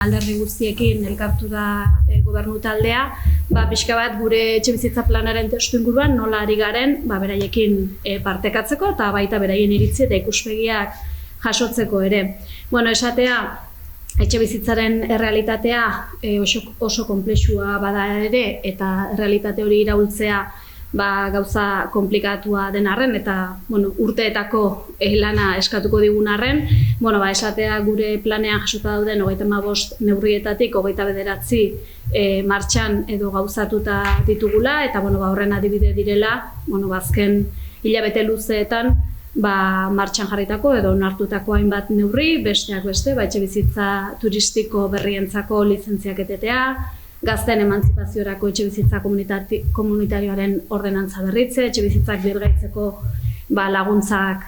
Alderdi guztiekin elkartu da gobernu taldea, pixka bat gure etxebizitza planaren testuinguruan nola ari garen beraiekin partekatzeko eta baita beraien iritzi eta ikuspegiak jasotzeko ere. Esatea, etxebizitzaren errealitatea oso konplexua bada ere eta errealitate hori iraultzea gauza komplikatua den arren eta urteetako lana eskatuko digun arren, esatea gure planean jasota dauden 35 neurrietatik 29 martxan edo gauzatuta ditugula eta horren adibide direla, azken hilabete luzeetan martxan jarritako edo onartutako hainbat neurri, besteak beste, etxebizitza turistiko berrientzako lizentziak etetea, gazten emantzipaziorako etxebizitza komunitarioaren ordenantza berritze, etxebizitzak birgaitzeko laguntzak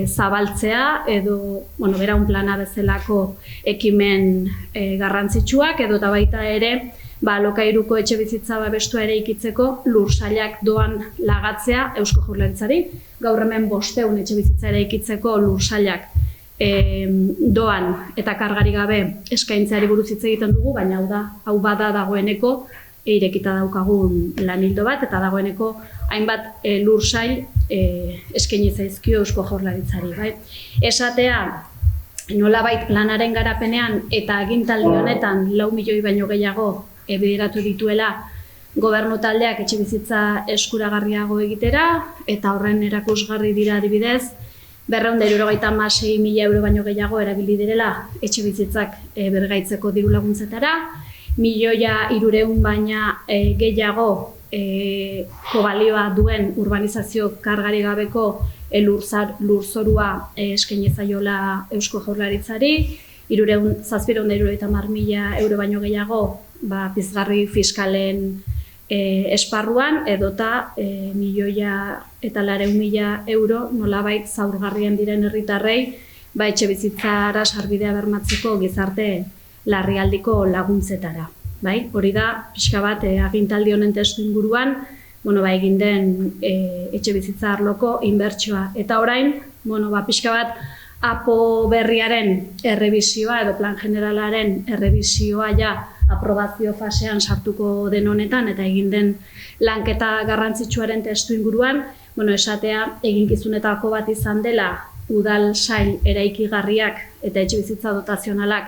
zabaltzea edo beraun plana bezalako ekimen garrantzitsuak edo eta baita ere alokairuko etxebizitza babestua ere ikitzeko lursailak doan lagatzea Eusko Jaurlaritzari. Gaur hemen 500 etxebizitza ere ikitzeko lursailak doan eta kargari gabe eskaintzeari buruz hitz egiten dugu, baina hau bada dagoeneko irekita daukagun lanildo bat eta dagoeneko hainbat lursail eskaini zaizkio Eusko Jaurlaritzari. Esatea, nolabait planaren garapenean eta agintaldi honetan 4 milioi baino gehiago bideratu dituela gobernu taldeak etxebizitza eskuragarriago egitera eta horren erakusgarri dira adibidez 276.000 euro baino gehiago erabili direla etxebizitzak bergaitzeko diru laguntzetara, 1.300.000 baina gehiago kobalioa duen urbanizazio kargari gabeko lurzorua eskaini zaiola Eusko Jaurlaritzari, 750.000 euro baino gehiago pizgarri fiskalen esparruan edota 1.200.000 euro nolabait zaurgarrien diren herritarrei etxebizitzara sarbidea bermatzeko gizarte larrialdiko laguntzetara. Hori da pixka bat agintaldi honen testuinguruan egin den etxebizitza arloko inbertsioa. Eta orain, pixka bat APO berriaren errebisioa edo plan generalaren errebisioa aprobazio fasean sartuko den honetan eta egin den lanketa garrantzitsuaren testuinguruan, esatea eginkizunetako bat izan dela udal sail eraikigarriak eta etxebizitza dotazionalak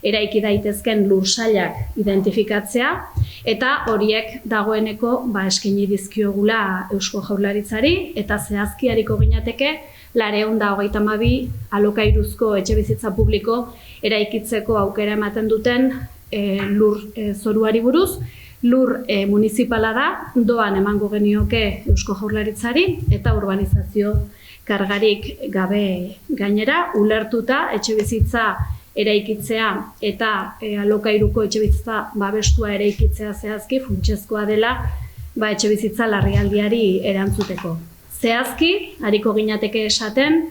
eraiki daitezken lursailak identifikatzea eta horiek dagoeneko eskaini dizkiogula Eusko Jaurlaritzari eta zehazki ariko ginateke 432 alokairuzko etxebizitza publiko eraikitzeko aukera ematen duten lur zoruari buruz, lur municipala da, doan emango genioke Eusko Jaurlaritzari eta urbanizazio kargarik gabe gainera, ulertuta etxebizitza eraikitzea eta alokairuko etxebizitza babestua eraikitzea zehazki funtsezkoa dela etxebizitza larrialdiari erantzuteko. Zehazki, ariko ginateke esaten,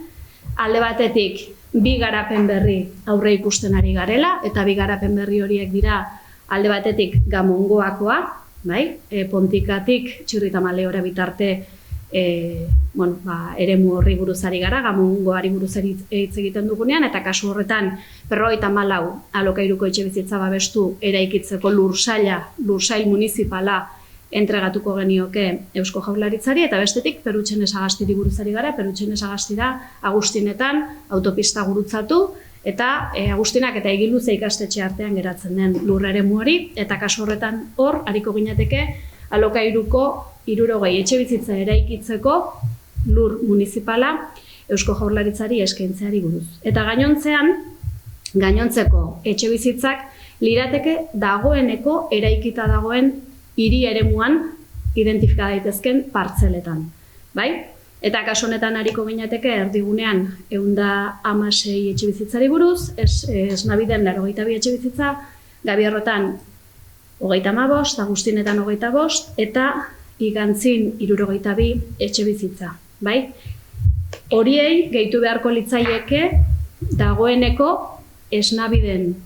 alde batetik 2 garapen berri aurre ikusten ari garela, eta 2 garapen berri horiek dira alde batetik Gamongoakoa, Pontikatik Txirritamaleora bitarte eremu horri buruz ari gara, Gamongoari buruz hitz egiten dugunean, eta kasu horretan 54 alokairuko etxebizitza babestu eraikitzeko lursail municipala entregatuko genioke Eusko Jaurlaritzari eta bestetik Perutxen Esagastiri buruz ari gara, Perutxen Esagastira Agustinetan autopista gurutzatu eta Agustinak eta Egiluze ikastetxe artean geratzen den lur eremu hori eta kasu horretan hor ariko ginateke alokairuko 60 etxebizitza eraikitzeko lur municipala Eusko Jaurlaritzari eskaintzeari buruz. Eta gainontzeko etxebizitzak lirateke dagoeneko eraikita dagoen hiri eremuan identifika daitezken partzeletan. Eta kasu honetan ariko ginateke erdigunean 116 etxebizitzari buruz, Esnabiden 82 etxebizitza, Gabiarrotan 35, Agustinetan 25 eta Igantzin 62 etxebizitza. Horiei gehitu beharko litzaieke dagoeneko Esnabiden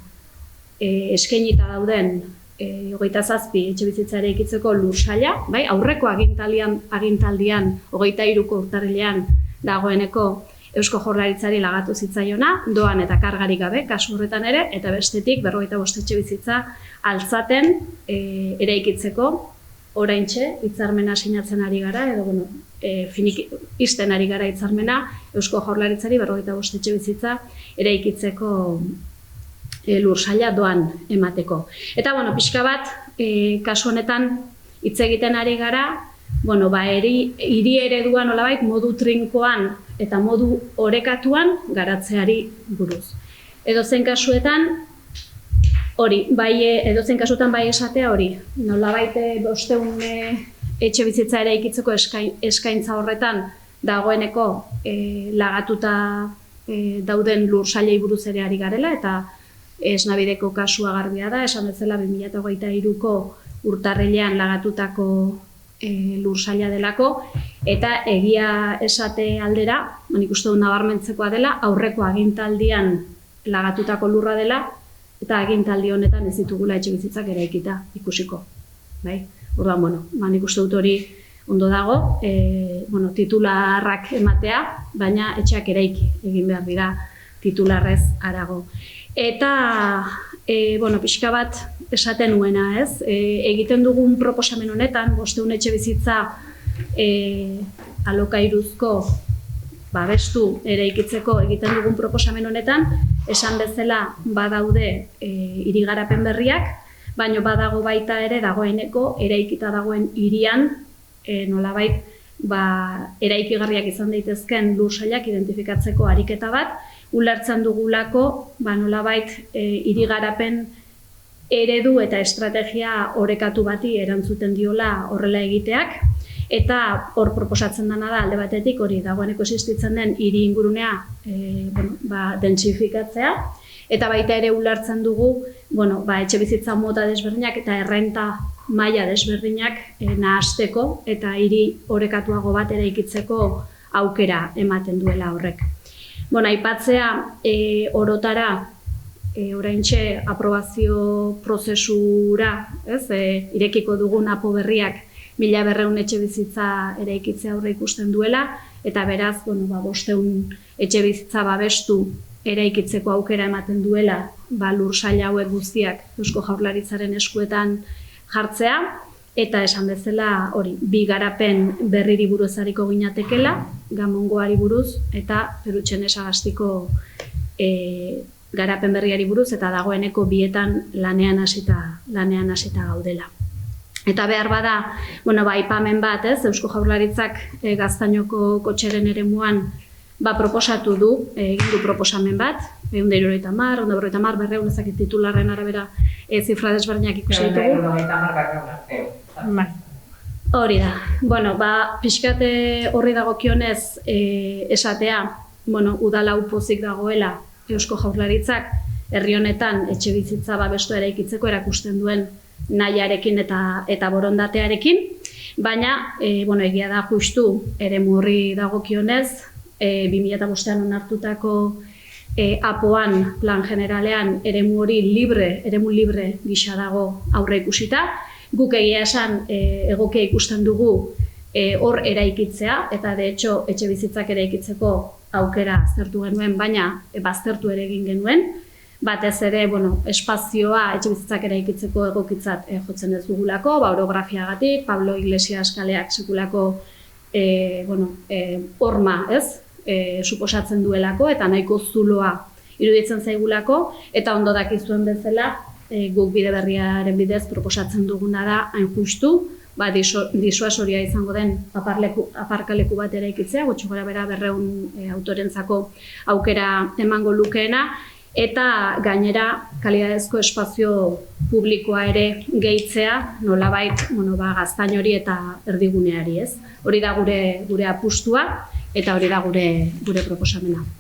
eskainita dauden 27 etxebizitza eraikitzeko lursaila, aurreko agintaldian 23ko urtarrilean dagoeneko Eusko Jaurlaritzari lagatu zitzaiona, doan eta kargarik gabe, kasu horretan ere, eta bestetik 55 etxebizitza altzaten eraikitzeko, oraintxe hitzarmena sinatzen ari gara, edo ixten ari gara hitzarmena Eusko Jaurlaritzari 55 etxebizitza eraikitzeko lursaila doan emateko. Eta, pixka bat, kasu honetan hitz egiten ari gara, hiri eredua nolabait modu trinkoan eta modu orekatuan garatzeari buruz. Edozein kasuetan, edozein kasuetan bai esatea hori, nolabait 500 etxebizitza eraikitzeko eskaintza horretan dagoeneko lagatuta dauden lursailei buruz ere ari garela, eta Esnabideko kasua garbia da, esan bezala 2023ko urtarrilean lagatutako lursaila delako, eta egia esate aldera, nik uste dut nabarmentzekoa dela, aurreko agintaldian lagatutako lurra dela, eta agintaldi honetan ez ditugula etxebizitzak eraikita ikusiko. Orduan, nik uste dut hori ondo dago, titularrak ematea, baina etxeak eraiki egin behar dira titularrez harago. Eta, pixka bat esaten nuena, ez? Egiten dugun proposamen honetan, 500 etxebizitza alokairuzko babestu eraikitzeko egiten dugun proposamen honetan, esan bezala badaude hirigarapen berriak, baina badago baita ere dagoeneko eraikita dagoen hirian nolabait eraikigarriak izan daitezken lursailak identifikatzeko ariketa bat, ulertzen dugulako nolabait hirigarapen eredu eta estrategia orekatu bati erantzuten diola horrela egiteak, eta hor proposatzen dena da alde batetik hori dagoeneko existitzen den hiri ingurunea dentsifikatzea, eta baita ere ulertzen dugu etxebizitza mota desberdinak eta errenta maila desberdinak nahasteko eta hiri orekatuago bat eraikitzeko aukera ematen duela horrek. Aipatzea orotara oraintxe aprobazio prozesura, irekiko dugun APO berriak 1200 etxebizitza eraikitzea aurre ikusten duela, eta beraz, 500 etxebizitza babestu eraikitzeko aukera ematen duela lursaila hauek guztiak Eusko Jaurlaritzaren eskuetan jartzea, eta esan bezala hori, 2 garapen berriri buruz ariko ginatekela, Gamongoari buruz eta Perutxene Sagastiko garapen berriari buruz, eta dagoeneko bietan lanean hasita gaudela. Eta behar bada, aipamen bat, Eusko Jaurlaritzak Gaztainoko kotxeren eremuan proposatu du, egin du proposamen bat, 150, 150, 200, ezakit titularren arabera zifra desberdinak ikusi ditugu. Hori da, pixkate horri dagokionez esatea, udala pozik dagoela Eusko Jaurlaritzak herri honetan etxebizitza babestu eraikitzeko erakusten duen nahiarekin eta borondatearekin, baina egia da justu eremu horri dagokionez 2005an onartutako APOan plan generalean eremu hori eremu libre gisa dago aurre ikusita. Guk egia esan egokia ikusten dugu hor eraikitzea, eta de hecho etxebizitzak eraikitzeko aukera aztertu genuen, baina baztertu ere egin genuen. Batez ere, espazioa etxebizitzak eraikitzeko egokitzat jotzen ez dugulako, orografiagatik, Pablo Iglesias kaleak sekulako horma, suposatzen duelako, eta nahiko zuloa iruditzen zaigulako, eta ondo dakizuen bezala, guk bide berriaren bidez proposatzen duguna da, hain justu, disuasoria izango den aparkaleku bat eraikitzea, gutxi gora bera 200 autorentzako aukera emango lukeena, eta gainera kalidadezko espazio publikoa ere gehitzea, nolabait Gaztain hori eta erdiguneari, ez? Hori da gure apustua, eta hori da gure proposamena.